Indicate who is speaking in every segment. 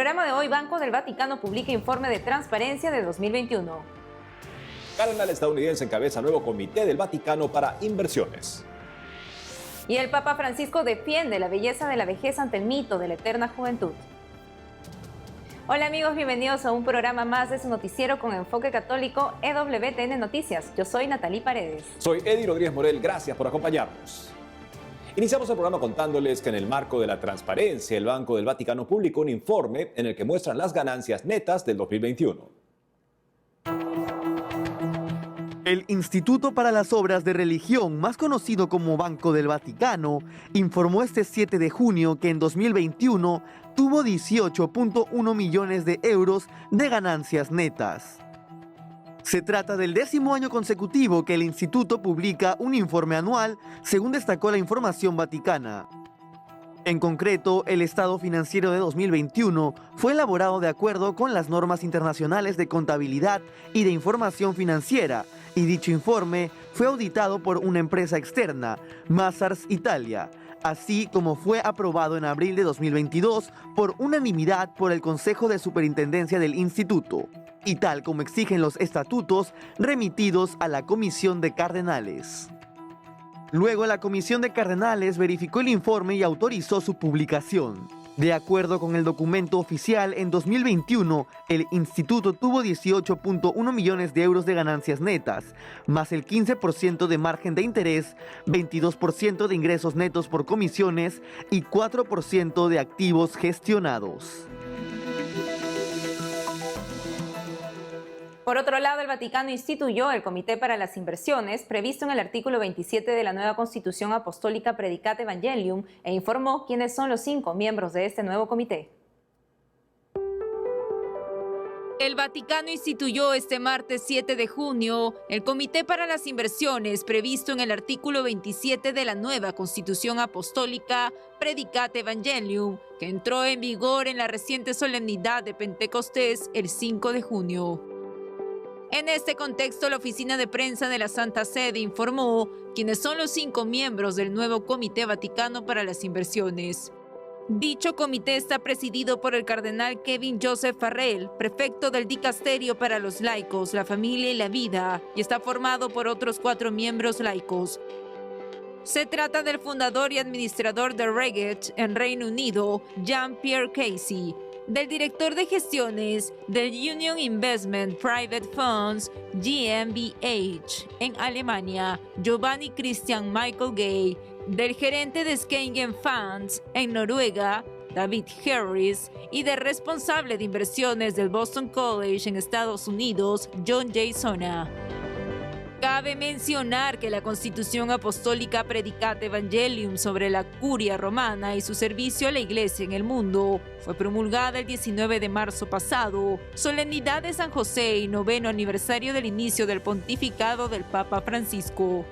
Speaker 1: programa de hoy, Banco del Vaticano publica informe de transparencia de 2021.
Speaker 2: Cardenal estadounidense encabeza nuevo comité del Vaticano para inversiones.
Speaker 1: Y el Papa Francisco defiende la belleza de la vejez ante el mito de la eterna juventud. Hola amigos, bienvenidos a un programa más de su noticiero con enfoque católico EWTN Noticias. Yo soy Natalie Paredes.
Speaker 2: Soy Eddie Rodríguez Morel, gracias por acompañarnos. Iniciamos el programa contándoles que en el marco de la transparencia, el Banco del Vaticano publicó un informe en el que muestran las ganancias netas del 2021.
Speaker 3: El Instituto para las Obras de Religión, más conocido como Banco del Vaticano, informó este 7 de junio que en 2021 tuvo 18.1 millones de euros de ganancias netas. Se trata del 10º año consecutivo que el instituto publica un informe anual, según destacó la información vaticana. En concreto, el estado financiero de 2021 fue elaborado de acuerdo con las normas internacionales de contabilidad y de información financiera, y dicho informe fue auditado por una empresa externa, Mazars Italia, así como fue aprobado en abril de 2022 por unanimidad por el Consejo de Superintendencia del Instituto, y tal como exigen los estatutos remitidos a la Comisión de Cardenales. Luego, la Comisión de Cardenales verificó el informe y autorizó su publicación. De acuerdo con el documento oficial, en 2021, el instituto tuvo 18.1 millones de euros de ganancias netas, más el 15% de margen de interés, 22% de ingresos netos por comisiones y 4% de activos gestionados.
Speaker 1: Por otro lado, el Vaticano instituyó el Comité para las Inversiones, previsto en el artículo 27 de la nueva Constitución Apostólica Predicate Evangelium, e informó quiénes son los 5 miembros de este nuevo comité. El Vaticano instituyó este martes 7 de junio el Comité para las Inversiones, previsto en el artículo 27 de la nueva Constitución Apostólica Predicate Evangelium, que entró en vigor en la reciente solemnidad de Pentecostés el 5 de junio. En este contexto, la oficina de prensa de la Santa Sede informó quiénes son los 5 miembros del nuevo Comité Vaticano para las Inversiones. Dicho comité está presidido por el cardenal Kevin Joseph Farrell, prefecto del Dicasterio para los Laicos, la Familia y la Vida, y está formado por otros 4 miembros laicos. Se trata del fundador y administrador de Regget en Reino Unido, Jean-Pierre Casey, del director de gestiones del Union Investment Private Funds GmbH en Alemania, Giovanni Christian Michael Gay, del gerente de Skagen Funds en Noruega, David Harris, y del responsable de inversiones del Boston College en Estados Unidos, John J. Sona. Cabe mencionar que la Constitución Apostólica Predicate Evangelium sobre la Curia Romana y su servicio a la Iglesia en el mundo fue promulgada el 19 de marzo pasado, solemnidad de San José y 9º aniversario del inicio del pontificado del Papa Francisco.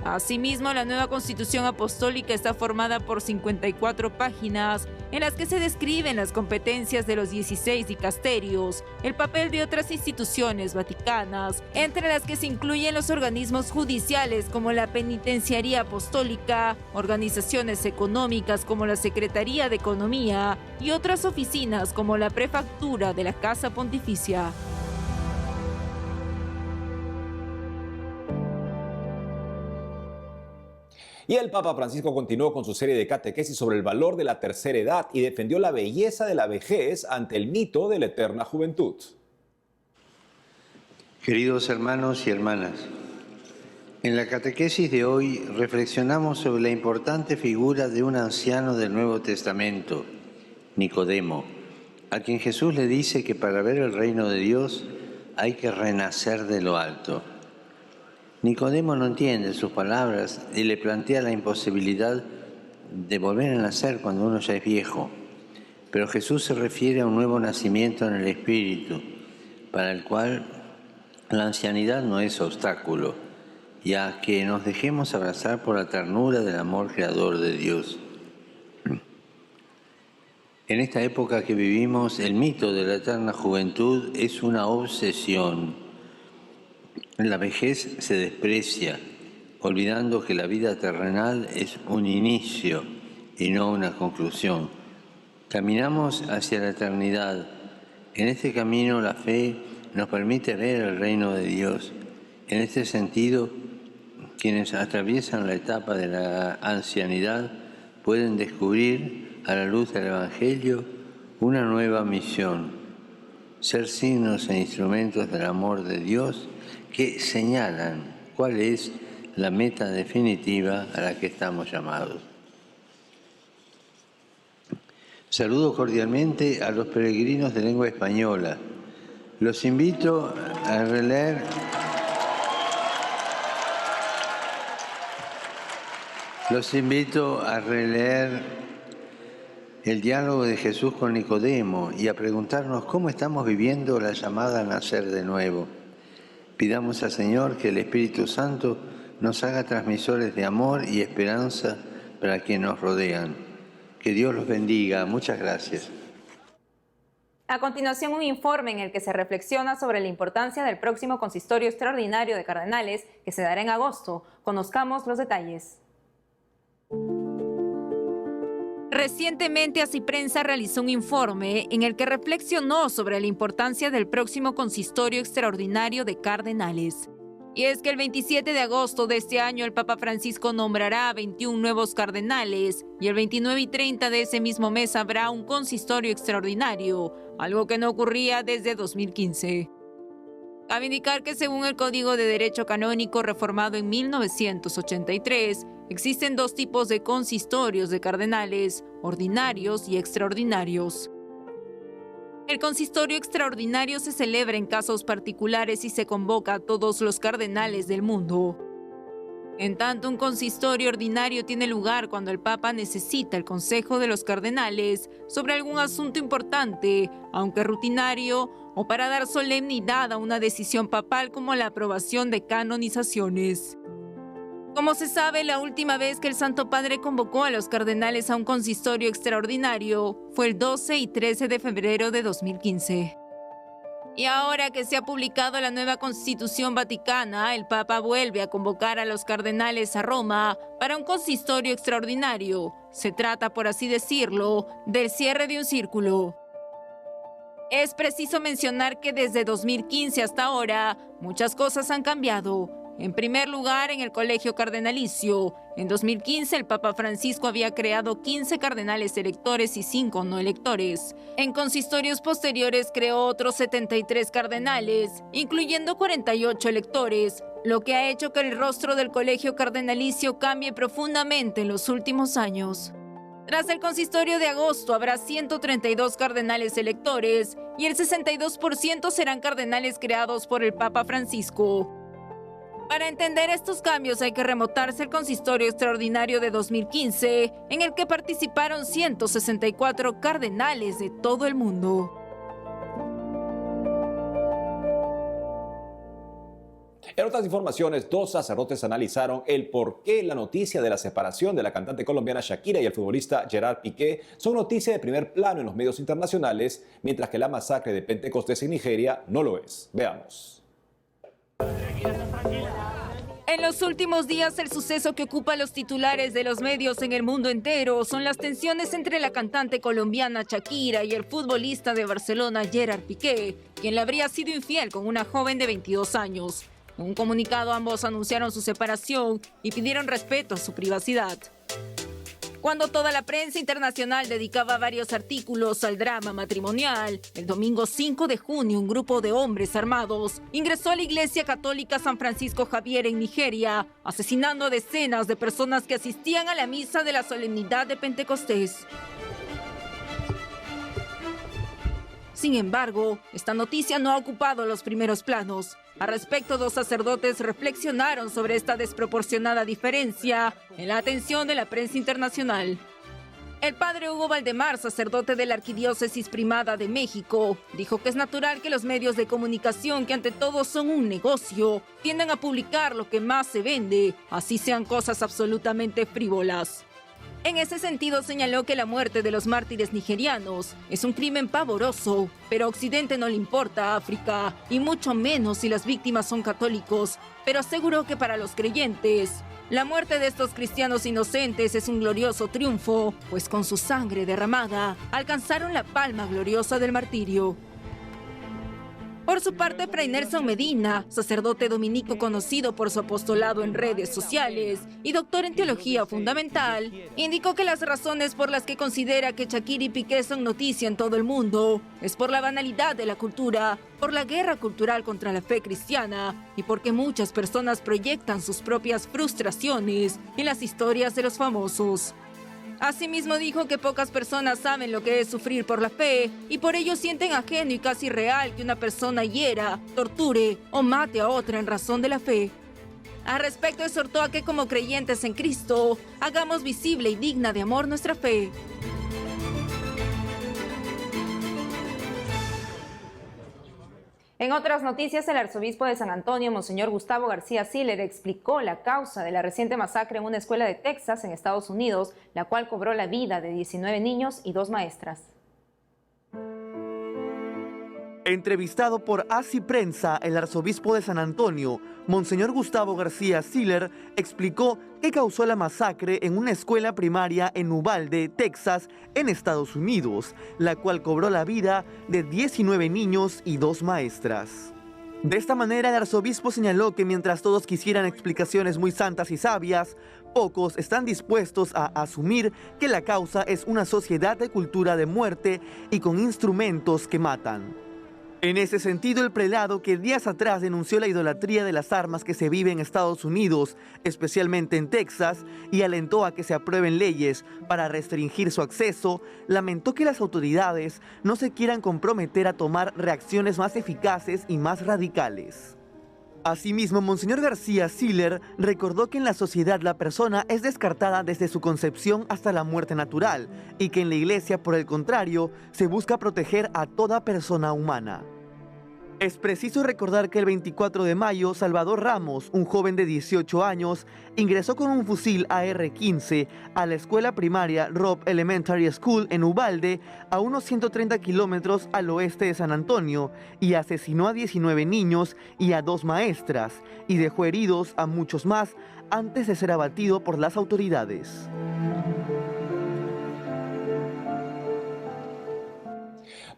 Speaker 1: Asimismo, la nueva Constitución Apostólica está formada por 54 páginas en las que se describen las competencias de los 16 dicasterios, el papel de otras instituciones vaticanas, entre las que se incluyen los organismos judiciales como la Penitenciaría Apostólica, organizaciones económicas como la Secretaría de Economía y otras oficinas como la Prefectura de la Casa Pontificia.
Speaker 2: Y el Papa Francisco continuó con su serie de catequesis sobre el valor de la tercera edad y defendió la belleza de la vejez ante el mito de la eterna juventud.
Speaker 4: Queridos hermanos y hermanas, en la catequesis de hoy reflexionamos sobre la importante figura de un anciano del Nuevo Testamento, Nicodemo, a quien Jesús le dice que para ver el reino de Dios hay que renacer de lo alto. Nicodemo no entiende sus palabras y le plantea la imposibilidad de volver a nacer cuando uno ya es viejo. Pero Jesús se refiere a un nuevo nacimiento en el Espíritu, para el cual la ancianidad no es obstáculo, y a que nos dejemos abrazar por la ternura del amor creador de Dios. En esta época que vivimos, el mito de la eterna juventud es una obsesión. La vejez se desprecia, olvidando que la vida terrenal es un inicio y no una conclusión. Caminamos hacia la eternidad. En este camino la fe nos permite ver el reino de Dios. En este sentido, quienes atraviesan la etapa de la ancianidad pueden descubrir a la luz del Evangelio una nueva misión: ser signos e instrumentos del amor de Dios que señalan cuál es la meta definitiva a la que estamos llamados. Saludo cordialmente a los peregrinos de lengua española. Los invito a releer el diálogo de Jesús con Nicodemo y a preguntarnos cómo estamos viviendo la llamada a nacer de nuevo. Pidamos al Señor que el Espíritu Santo nos haga transmisores de amor y esperanza para quienes nos rodean. Que Dios los bendiga. Muchas gracias.
Speaker 5: A continuación, un informe en el que se reflexiona sobre la importancia del próximo consistorio extraordinario de cardenales que se dará en agosto. Conozcamos los detalles.
Speaker 1: Recientemente, Asiprensa realizó un informe en el que reflexionó sobre la importancia del próximo consistorio extraordinario de cardenales. Y es que el 27 de agosto de este año el Papa Francisco nombrará a 21 nuevos cardenales y el 29 y 30 de ese mismo mes habrá un consistorio extraordinario, algo que no ocurría desde 2015. Cabe indicar que según el Código de Derecho Canónico reformado en 1983, existen dos tipos de consistorios de cardenales, ordinarios y extraordinarios. El consistorio extraordinario se celebra en casos particulares y se convoca a todos los cardenales del mundo. En tanto, un consistorio ordinario tiene lugar cuando el Papa necesita el consejo de los cardenales sobre algún asunto importante, aunque rutinario, o para dar solemnidad a una decisión papal como la aprobación de canonizaciones. Como se sabe, la última vez que el Santo Padre convocó a los cardenales a un consistorio extraordinario fue el 12 y 13 de febrero de 2015. Y ahora que se ha publicado la nueva Constitución Vaticana, el Papa vuelve a convocar a los cardenales a Roma para un consistorio extraordinario. Se trata, por así decirlo, del cierre de un círculo. Es preciso mencionar que desde 2015 hasta ahora, muchas cosas han cambiado. En primer lugar, en el Colegio Cardenalicio. En 2015, el Papa Francisco había creado 15 cardenales electores y 5 no electores. En consistorios posteriores creó otros 73 cardenales, incluyendo 48 electores, lo que ha hecho que el rostro del Colegio Cardenalicio cambie profundamente en los últimos años. Tras el consistorio de agosto habrá 132 cardenales electores y el 62% serán cardenales creados por el Papa Francisco. Para entender estos cambios hay que remontarse al consistorio extraordinario de 2015, en el que participaron 164 cardenales de todo el mundo.
Speaker 2: En otras informaciones, dos sacerdotes analizaron el por qué la noticia de la separación de la cantante colombiana Shakira y el futbolista Gerard Piqué son noticia de primer plano en los medios internacionales, mientras que la masacre de Pentecostés en Nigeria no lo es. Veamos.
Speaker 1: En los últimos días, el suceso que ocupa los titulares de los medios en el mundo entero son las tensiones entre la cantante colombiana Shakira y el futbolista de Barcelona Gerard Piqué, quien le habría sido infiel con una joven de 22 años. En un comunicado, ambos anunciaron su separación y pidieron respeto a su privacidad. Cuando toda la prensa internacional dedicaba varios artículos al drama matrimonial, el domingo 5 de junio un grupo de hombres armados ingresó a la Iglesia Católica San Francisco Javier en Nigeria, asesinando a decenas de personas que asistían a la misa de la solemnidad de Pentecostés. Sin embargo, esta noticia no ha ocupado los primeros planos. Al respecto, dos sacerdotes reflexionaron sobre esta desproporcionada diferencia en la atención de la prensa internacional. El padre Hugo Valdemar, sacerdote de la Arquidiócesis Primada de México, dijo que es natural que los medios de comunicación, que ante todo son un negocio, tiendan a publicar lo que más se vende, así sean cosas absolutamente frívolas. En ese sentido, señaló que la muerte de los mártires nigerianos es un crimen pavoroso, pero a Occidente no le importa África, y mucho menos si las víctimas son católicos, pero aseguró que para los creyentes La muerte de estos cristianos inocentes es un glorioso triunfo, pues con su sangre derramada alcanzaron la palma gloriosa del martirio. Por su parte, Fray Nelson Medina, sacerdote dominico conocido por su apostolado en redes sociales y doctor en teología fundamental, indicó que las razones por las que considera que Shakira y Piqué son noticia en todo el mundo es por la banalidad de la cultura, por la guerra cultural contra la fe cristiana y porque muchas personas proyectan sus propias frustraciones en las historias de los famosos. Asimismo dijo que pocas personas saben lo que es sufrir por la fe y por ello sienten ajeno y casi real que una persona hiera, torture o mate a otra en razón de la fe. Al respecto exhortó a que como creyentes en Cristo hagamos visible y digna de amor nuestra fe.
Speaker 5: En otras noticias, el arzobispo de San Antonio, Monseñor Gustavo García Siller, explicó la causa de la reciente masacre en una escuela de Texas, en Estados Unidos, la cual cobró la vida de 19 niños y 2 maestras.
Speaker 3: Entrevistado por Así Prensa, el arzobispo de San Antonio, Monseñor Gustavo García Siller, explicó qué causó la masacre en una escuela primaria en Uvalde, Texas, en Estados Unidos, la cual cobró la vida de 19 niños y 2 maestras. De esta manera, el arzobispo señaló que mientras todos quisieran explicaciones muy santas y sabias, pocos están dispuestos a asumir que la causa es una sociedad de cultura de muerte y con instrumentos que matan. En ese sentido, el prelado que días atrás denunció la idolatría de las armas que se vive en Estados Unidos, especialmente en Texas, y alentó a que se aprueben leyes para restringir su acceso, lamentó que las autoridades no se quieran comprometer a tomar reacciones más eficaces y más radicales. Asimismo, Monseñor García Siller recordó que en la sociedad la persona es descartada desde su concepción hasta la muerte natural y que en la Iglesia, por el contrario, se busca proteger a toda persona humana. Es preciso recordar que el 24 de mayo, Salvador Ramos, un joven de 18 años, ingresó con un fusil AR-15 a la escuela primaria Robb Elementary School en Uvalde, a unos 130 kilómetros al oeste de San Antonio, y asesinó a 19 niños y a 2 maestras, y dejó heridos a muchos más antes de ser abatido por las autoridades.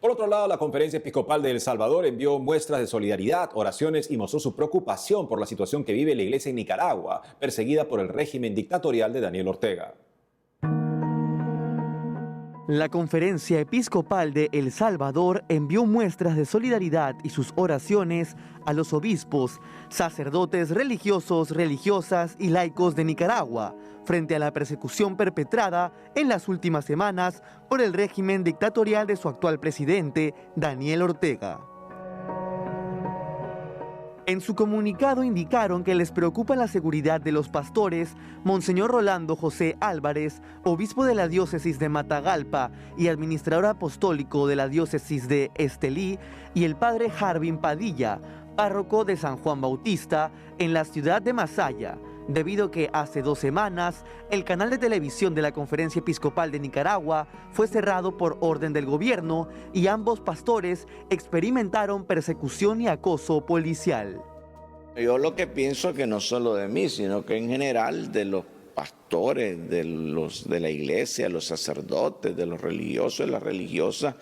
Speaker 2: Por otro lado, la Conferencia Episcopal de El Salvador envió muestras de solidaridad, oraciones y mostró su preocupación por la situación que vive la iglesia en Nicaragua, perseguida por el régimen dictatorial de Daniel Ortega.
Speaker 3: La Conferencia Episcopal de El Salvador envió muestras de solidaridad y sus oraciones a los obispos, sacerdotes religiosos, religiosas y laicos de Nicaragua, frente a la persecución perpetrada en las últimas semanas por el régimen dictatorial de su actual presidente, Daniel Ortega. En su comunicado indicaron que les preocupa la seguridad de los pastores, Monseñor Rolando José Álvarez, obispo de la diócesis de Matagalpa y administrador apostólico de la diócesis de Estelí, y el padre Jarvin Padilla, párroco de San Juan Bautista, en la ciudad de Masaya, debido a que hace 2 semanas el canal de televisión de la Conferencia Episcopal de Nicaragua fue cerrado por orden del gobierno y ambos pastores experimentaron persecución y acoso policial.
Speaker 6: Yo lo que pienso que no solo de mí, sino que en general de los pastores, de la iglesia, los sacerdotes, de los religiosos, de las religiosas,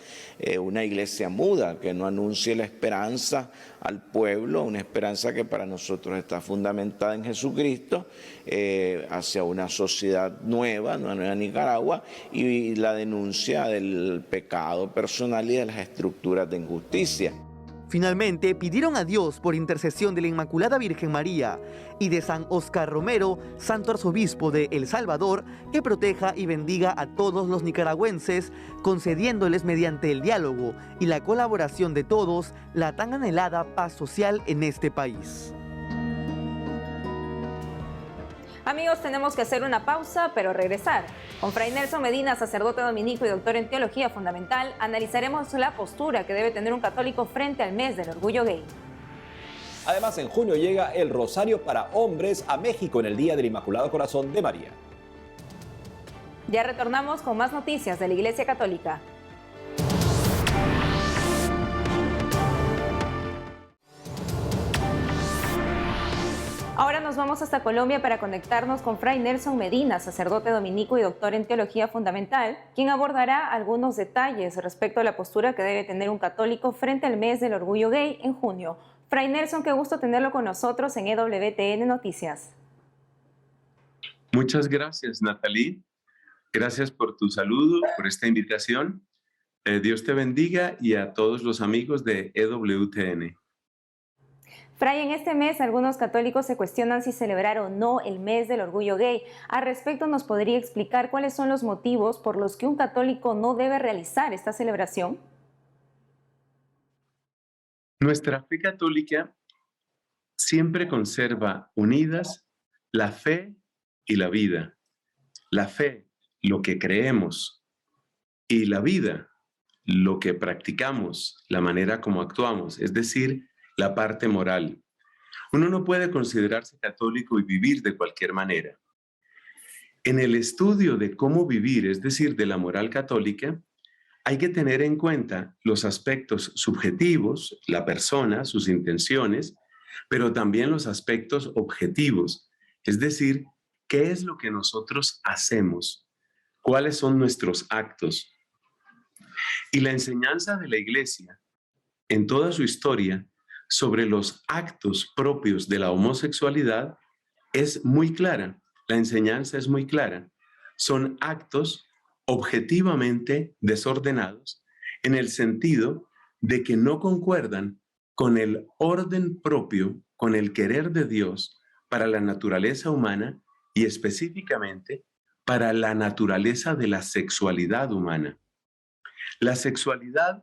Speaker 6: una iglesia muda que no anuncie la esperanza al pueblo, una esperanza que para nosotros está fundamentada en Jesucristo, hacia una sociedad nueva, una nueva Nicaragua, y la denuncia del pecado personal y de las estructuras de injusticia.
Speaker 3: Finalmente, pidieron a Dios por intercesión de la Inmaculada Virgen María y de San Óscar Romero, santo arzobispo de El Salvador, que proteja y bendiga a todos los nicaragüenses, concediéndoles mediante el diálogo y la colaboración de todos la tan anhelada paz social en este país.
Speaker 5: Amigos, tenemos que hacer una pausa, pero regresar. Con Fray Nelson Medina, sacerdote dominico y doctor en teología fundamental, analizaremos la postura que debe tener un católico frente al mes del orgullo gay.
Speaker 2: Además, en junio llega el Rosario para hombres a México en el Día del Inmaculado Corazón de María.
Speaker 5: Ya retornamos con más noticias de la Iglesia Católica. Ahora nos vamos hasta Colombia para conectarnos con Fray Nelson Medina, sacerdote dominico y doctor en teología fundamental, quien abordará algunos detalles respecto a la postura que debe tener un católico frente al mes del orgullo gay en junio. Fray Nelson, qué gusto tenerlo con nosotros en EWTN Noticias.
Speaker 7: Muchas gracias, Natalie. Gracias por tu saludo, por esta invitación. Dios te bendiga y a todos los amigos de EWTN.
Speaker 5: Fray, en este mes algunos católicos se cuestionan si celebrar o no el mes del orgullo gay. Al respecto, ¿nos podría explicar cuáles son los motivos por los que un católico no debe realizar esta celebración?
Speaker 7: Nuestra fe católica siempre conserva unidas la fe y la vida. La fe, lo que creemos, y la vida, lo que practicamos, la manera como actuamos, es decir, la parte moral. Uno no puede considerarse católico y vivir de cualquier manera. En el estudio de cómo vivir, es decir, de la moral católica, hay que tener en cuenta los aspectos subjetivos, la persona, sus intenciones, pero también los aspectos objetivos, es decir, qué es lo que nosotros hacemos, cuáles son nuestros actos. Y la enseñanza de la Iglesia, en toda su historia, sobre los actos propios de la homosexualidad es muy clara. La enseñanza es muy clara. Son actos objetivamente desordenados en el sentido de que no concuerdan con el orden propio, con el querer de Dios para la naturaleza humana y específicamente para la naturaleza de la sexualidad humana. La sexualidad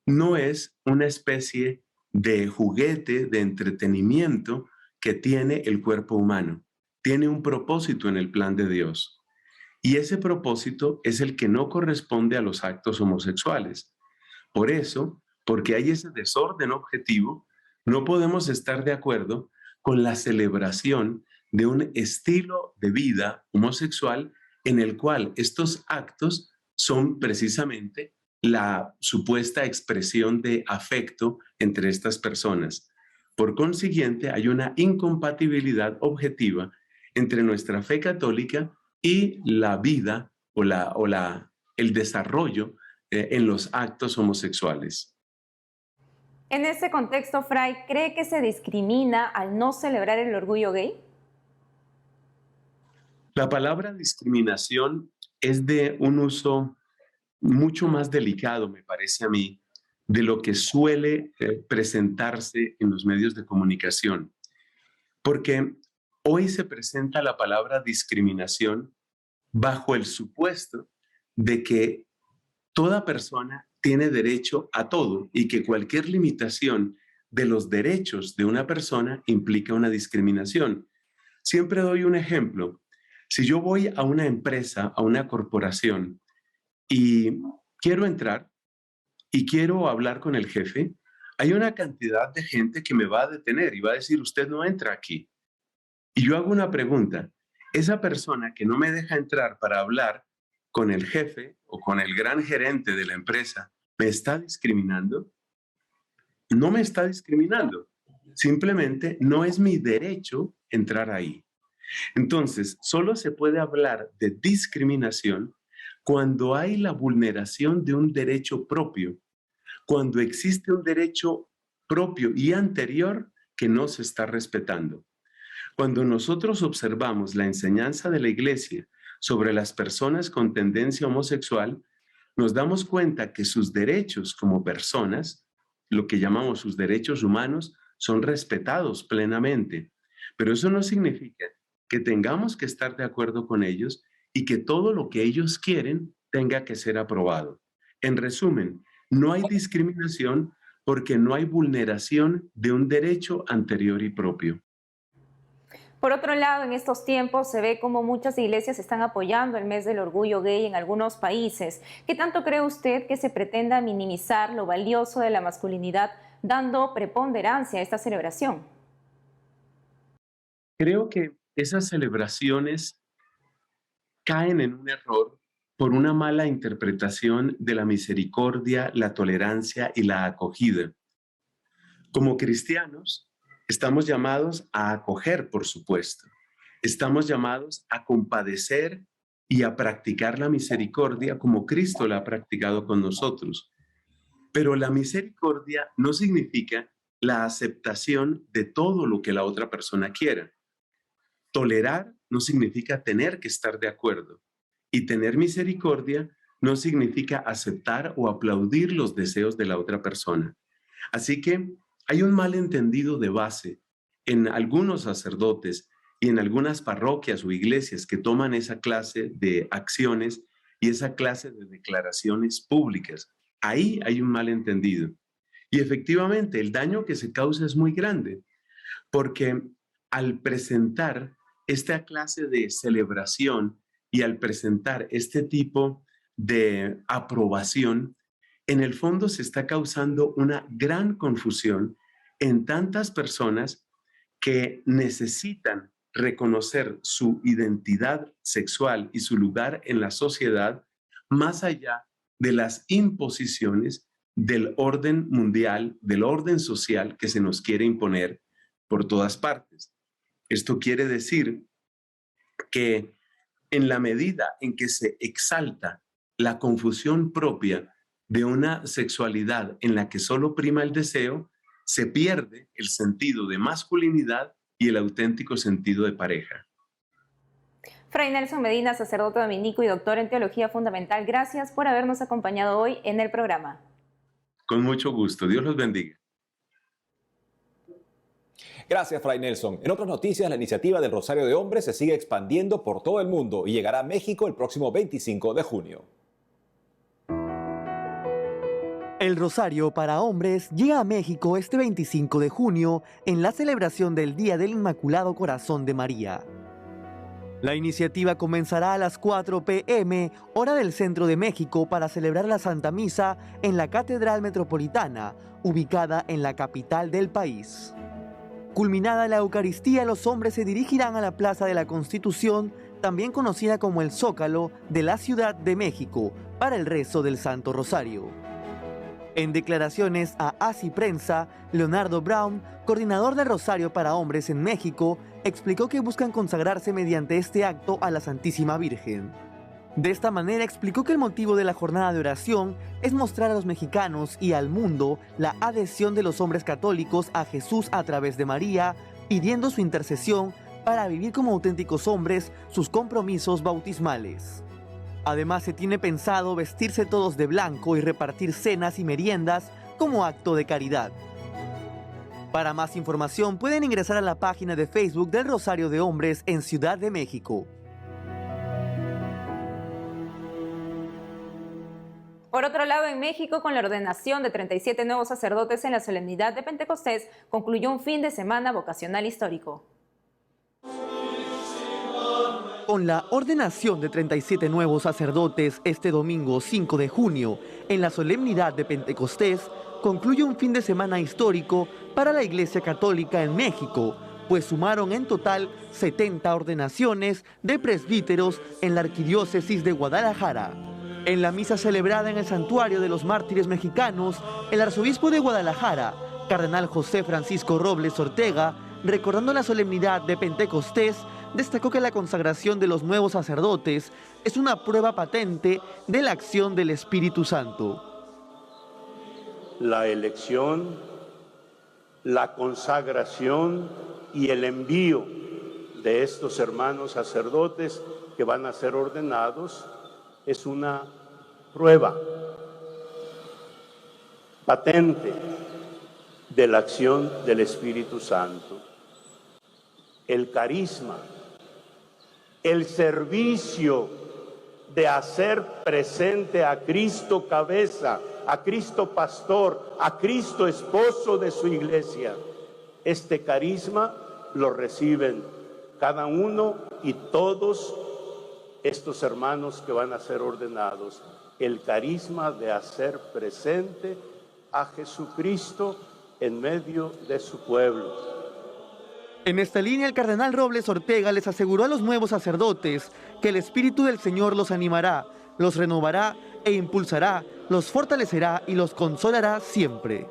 Speaker 7: no es una especie de juguete, de entretenimiento que tiene el cuerpo humano. Tiene un propósito en el plan de Dios. Y ese propósito es el que no corresponde a los actos homosexuales. Por eso, porque hay ese desorden objetivo, no podemos estar de acuerdo con la celebración de un estilo de vida homosexual en el cual estos actos son precisamente la supuesta expresión de afecto entre estas personas. Por consiguiente, hay una incompatibilidad objetiva entre nuestra fe católica y la vida el desarrollo en los actos homosexuales.
Speaker 5: En este contexto, Fray, ¿cree que se discrimina al no celebrar el orgullo gay?
Speaker 7: La palabra discriminación es de un uso mucho más delicado, me parece a mí, de lo que suele presentarse en los medios de comunicación. Porque hoy se presenta la palabra discriminación bajo el supuesto de que toda persona tiene derecho a todo y que cualquier limitación de los derechos de una persona implica una discriminación. Siempre doy un ejemplo. Si yo voy a una empresa, a una corporación, y quiero entrar y quiero hablar con el jefe, hay una cantidad de gente que me va a detener y va a decir, usted no entra aquí. Y yo hago una pregunta, esa persona que no me deja entrar para hablar con el jefe o con el gran gerente de la empresa, ¿me está discriminando? No me está discriminando, simplemente no es mi derecho entrar ahí. Entonces, solo se puede hablar de discriminación cuando hay la vulneración de un derecho propio, cuando existe un derecho propio y anterior que no se está respetando. Cuando nosotros observamos la enseñanza de la Iglesia sobre las personas con tendencia homosexual, nos damos cuenta que sus derechos como personas, lo que llamamos sus derechos humanos, son respetados plenamente. Pero eso no significa que tengamos que estar de acuerdo con ellos y que todo lo que ellos quieren tenga que ser aprobado. En resumen, no hay discriminación porque no hay vulneración de un derecho anterior y propio.
Speaker 5: Por otro lado, en estos tiempos se ve como muchas iglesias están apoyando el mes del orgullo gay en algunos países. ¿Qué tanto cree usted que se pretenda minimizar lo valioso de la masculinidad dando preponderancia a esta celebración?
Speaker 7: Creo que esas celebraciones caen en un error por una mala interpretación de la misericordia, la tolerancia y la acogida. Como cristianos, Estamos llamados a acoger, por supuesto. Estamos llamados a compadecer y a practicar la misericordia como Cristo la ha practicado con nosotros. Pero la misericordia no significa la aceptación de todo lo que la otra persona quiera. Tolerar no significa tener que estar de acuerdo. Y tener misericordia no significa aceptar o aplaudir los deseos de la otra persona. Así que hay un malentendido de base en algunos sacerdotes y en algunas parroquias o iglesias que toman esa clase de acciones y esa clase de declaraciones públicas. Ahí hay un malentendido. Y efectivamente el daño que se causa es muy grande, porque al presentar esta clase de celebración y al presentar este tipo de aprobación, en el fondo se está causando una gran confusión en tantas personas que necesitan reconocer su identidad sexual y su lugar en la sociedad más allá de las imposiciones del orden mundial, del orden social que se nos quiere imponer por todas partes. Esto quiere decir que en la medida en que se exalta la confusión propia de una sexualidad en la que solo prima el deseo, se pierde el sentido de masculinidad y el auténtico sentido de pareja.
Speaker 5: Fray Nelson Medina, sacerdote dominico y doctor en teología fundamental, gracias por habernos acompañado hoy en el programa.
Speaker 7: Con mucho gusto. Dios los bendiga.
Speaker 2: Gracias, Fray Nelson. En otras noticias, la iniciativa del Rosario de Hombres se sigue expandiendo por todo el mundo y llegará a México el próximo 25 de junio.
Speaker 3: El Rosario para Hombres llega a México este 25 de junio en la celebración del Día del Inmaculado Corazón de María. La iniciativa comenzará a las 4 p.m., hora del centro de México, para celebrar la Santa Misa en la Catedral Metropolitana, ubicada en la capital del país. Culminada la Eucaristía, los hombres se dirigirán a la Plaza de la Constitución, también conocida como el Zócalo de la Ciudad de México, para el rezo del Santo Rosario. En declaraciones a Así Prensa, Leonardo Brown, coordinador del Rosario para Hombres en México, explicó que buscan consagrarse mediante este acto a la Santísima Virgen. De esta manera explicó que el motivo de la jornada de oración es mostrar a los mexicanos y al mundo la adhesión de los hombres católicos a Jesús a través de María, pidiendo su intercesión para vivir como auténticos hombres sus compromisos bautismales. Además, se tiene pensado vestirse todos de blanco y repartir cenas y meriendas como acto de caridad. Para más información pueden ingresar a la página de Facebook del Rosario de Hombres en Ciudad de México.
Speaker 5: Por otro lado, en México, con la ordenación de 37 nuevos sacerdotes en la solemnidad de Pentecostés, concluyó un fin de semana vocacional histórico.
Speaker 3: Con la ordenación de 37 nuevos sacerdotes este domingo 5 de junio, en la solemnidad de Pentecostés, concluye un fin de semana histórico para la Iglesia Católica en México, pues sumaron en total 70 ordenaciones de presbíteros en la Arquidiócesis de Guadalajara. En la misa celebrada en el Santuario de los Mártires Mexicanos, el arzobispo de Guadalajara, cardenal José Francisco Robles Ortega, recordando la solemnidad de Pentecostés, destacó que la consagración de los nuevos sacerdotes es una prueba patente de la acción del Espíritu Santo.
Speaker 8: La elección, la consagración y el envío de estos hermanos sacerdotes que van a ser ordenados es una prueba patente de la acción del Espíritu Santo. El carisma, el servicio de hacer presente a Cristo cabeza, a Cristo pastor, a Cristo esposo de su iglesia. Este carisma lo reciben cada uno y todos estos hermanos que van a ser ordenados. El carisma de hacer presente a Jesucristo en medio de su pueblo.
Speaker 3: En esta línea, el cardenal Robles Ortega les aseguró a los nuevos sacerdotes que el Espíritu del Señor los animará, los renovará e impulsará, los fortalecerá y los consolará siempre.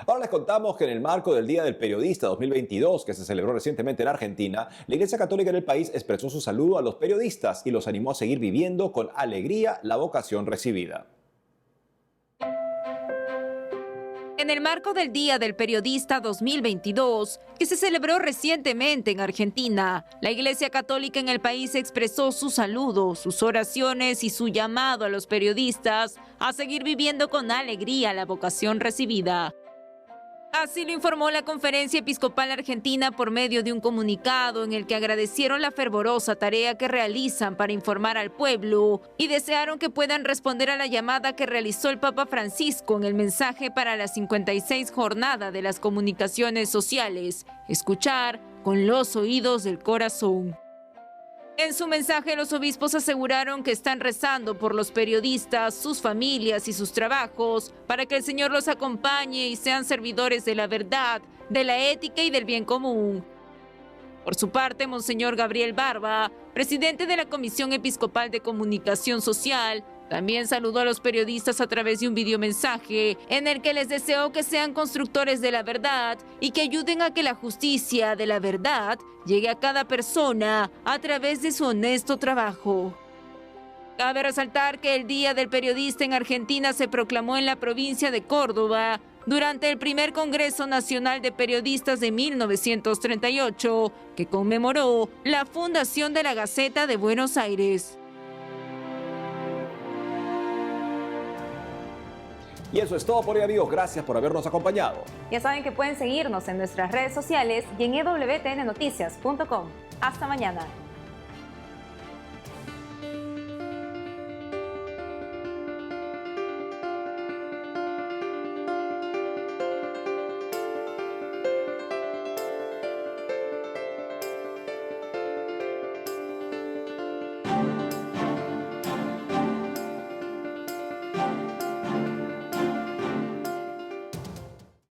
Speaker 2: Ahora les contamos que en el marco del Día del Periodista 2022, que se celebró recientemente en Argentina, la Iglesia Católica en el país expresó su saludo a los periodistas y los animó a seguir viviendo con alegría la vocación recibida.
Speaker 1: En el marco del Día del Periodista 2022, que se celebró recientemente en Argentina, la Iglesia Católica en el país expresó su saludo, sus oraciones y su llamado a los periodistas a seguir viviendo con alegría la vocación recibida. Así lo informó la Conferencia Episcopal Argentina por medio de un comunicado en el que agradecieron la fervorosa tarea que realizan para informar al pueblo y desearon que puedan responder a la llamada que realizó el Papa Francisco en el mensaje para la 56 Jornada de las Comunicaciones Sociales: escuchar con los oídos del corazón. En su mensaje, los obispos aseguraron que están rezando por los periodistas, sus familias y sus trabajos, para que el Señor los acompañe y sean servidores de la verdad, de la ética y del bien común. Por su parte, Monseñor Gabriel Barba, presidente de la Comisión Episcopal de Comunicación Social, también saludó a los periodistas a través de un videomensaje en el que les deseó que sean constructores de la verdad y que ayuden a que la justicia de la verdad llegue a cada persona a través de su honesto trabajo. Cabe resaltar que el Día del Periodista en Argentina se proclamó en la provincia de Córdoba durante el primer Congreso Nacional de Periodistas de 1938, que conmemoró la fundación de la Gaceta de Buenos Aires.
Speaker 2: Y eso es todo por hoy, amigos. Gracias por habernos acompañado.
Speaker 5: Ya saben que pueden seguirnos en nuestras redes sociales y en ewtnnoticias.com. Hasta mañana.